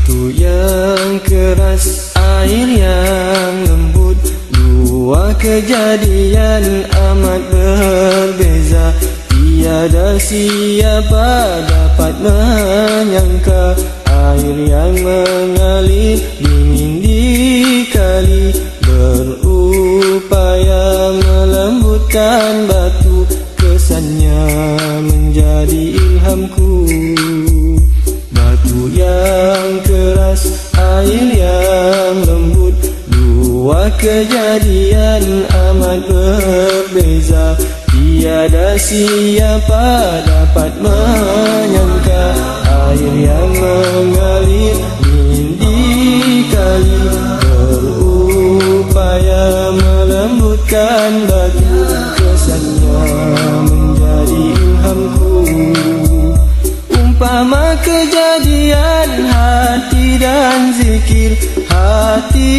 Batu yang keras, air yang lembut, dua kejadian amat berbeza. Tiada siapa dapat menyangka air yang mengalir dingin di kali berupaya melembutkan batu, kesannya menjadi ilhamku. Batu yang keras, air yang lembut, dua kejadian amat berbeza. Tiada siapa dapat menyangka air yang mengalir dingin di kali berupaya melembutkan batu, kesannya menjadi ilhamku. Umpama kejadian hati dan zikir, hati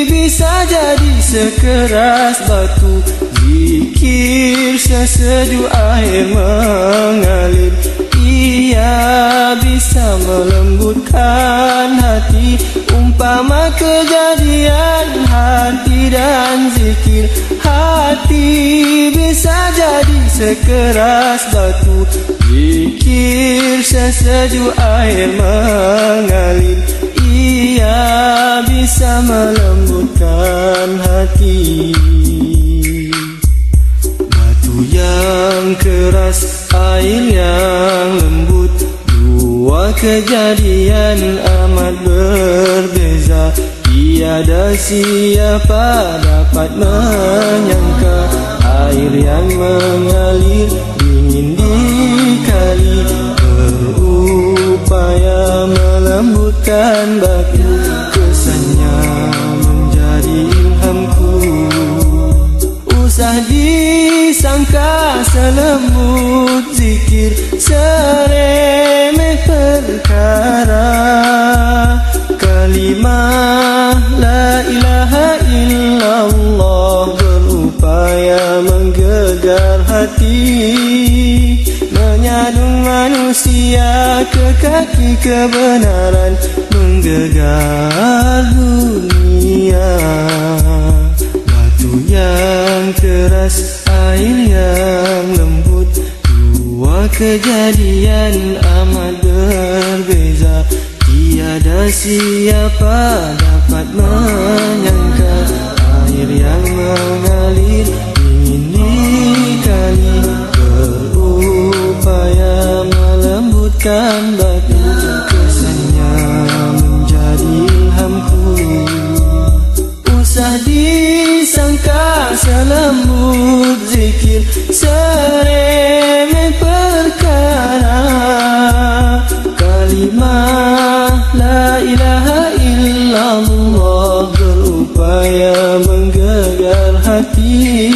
bisa jadi sekeras batu. Zikir sesejuk air mengalir, ia bisa melembutkan hati. Umpama kejadian hati dan zikir, hati bisa jadi sekeras batu. Zikir sesejuk air mengalir, ia bisa melembutkan hati. Batu yang keras, air yang lembut, dua kejadian amat berbeza. Tiada siapa dapat menyangka air yang mengalir dingin di kali berupaya melembutkan batu, kesannya menjadi ilhamku. Usah disangka selembut zikir, seremeh perkara. Kalimah la ilaha illallah berupaya menggegar hati, menyadung manusia ke kaki kebenaran, menggegar dunia. Batu yang keras, air yang lembut, dua kejadian amat berbeza. Tiada siapa dapat menyangka air yang mengalir dingin di kali berupaya melembutkan batu, kesannya menjadi ilhamku. Usah disangka selembut zikir, seremeh perkara. Kalimah la ilaha illallah berupaya menggegar hati,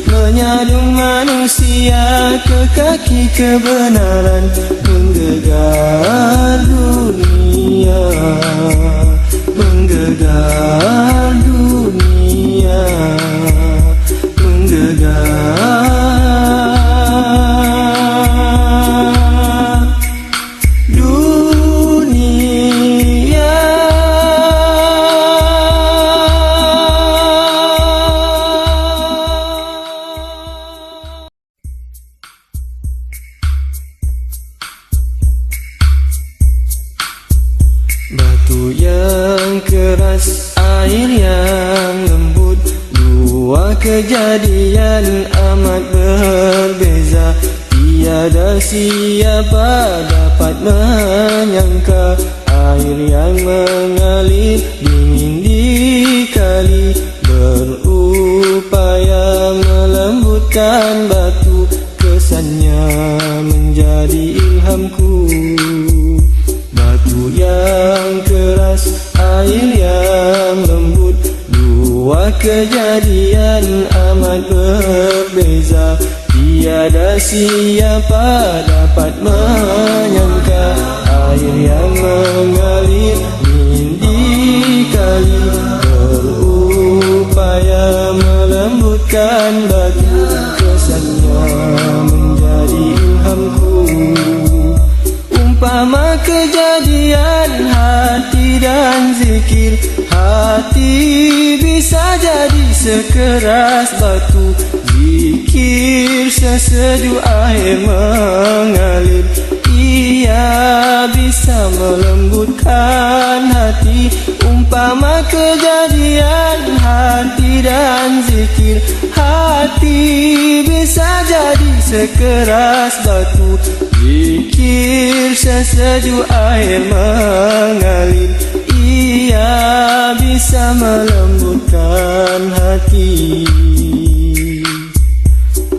menyadung manusia ke kaki kebenaran, menggegar dunia, menggegar dunia, menggegar dunia. Batu yang keras, air yang lembut, dua kejadian amat berbeza. Tiada siapa dapat menyangka air yang mengalir dingin di kali berupaya melembutkan batu, kesannya menjadi ilhamku. Batu yang keras, air yang lembut, dua kejadian amat berbeza. Tiada siapa dapat menyangka air yang mengalir dingin di kali berupaya melembutkan batu, kesannya menjadi ilhamku. Umpama kejadian sekeras batu, zikir sesejuk air mengalir. Ia bisa melembutkan hati, umpama kejadian hati dan zikir. Hati bisa jadi sekeras batu, zikir sesejuk air mengalir. Ia bisa melembutkan hati.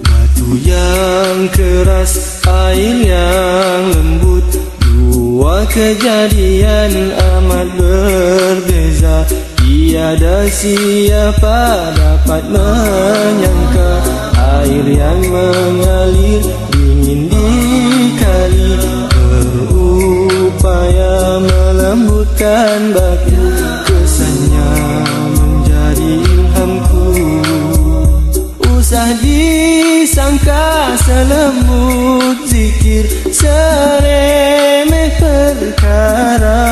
Batu yang keras, air yang lembut, dua kejadian amat berbeza. Tiada siapa dapat menyangka, air yang mengalir dingin dikali, berupaya melembutkan batu, kesannya menjadi ilhamku. Usah disangka selembut zikir, seremeh perkara.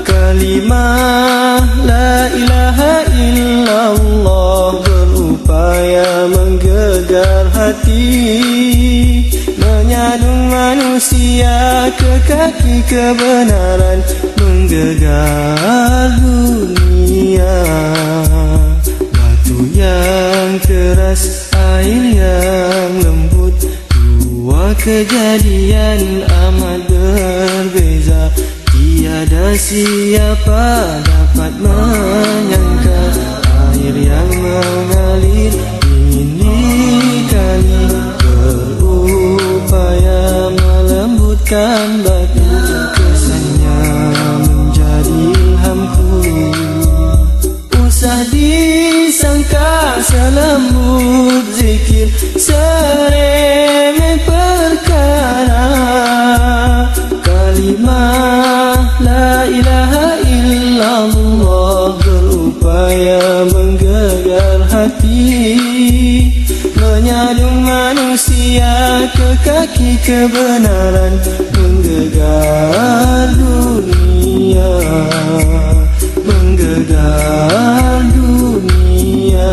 Kalimah la ilaha illallah berupaya menggegar hati, menyadung manusia ke kaki kebenaran, menggegar dunia. Batu yang keras, air yang lembut, dua kejadian amat berbeza. Tiada siapa dapat menyangka, air yang mengalir dingin dikali, berupaya melembutkan batu, kesannya menjadi ilhamku. Usah disangka selembut zikir, seremeh perkara. Kalimah la ilaha illallah berupaya menggegar hati, menyadung manusia ke kaki kebenaran, menggegar dunia, menggegar dunia.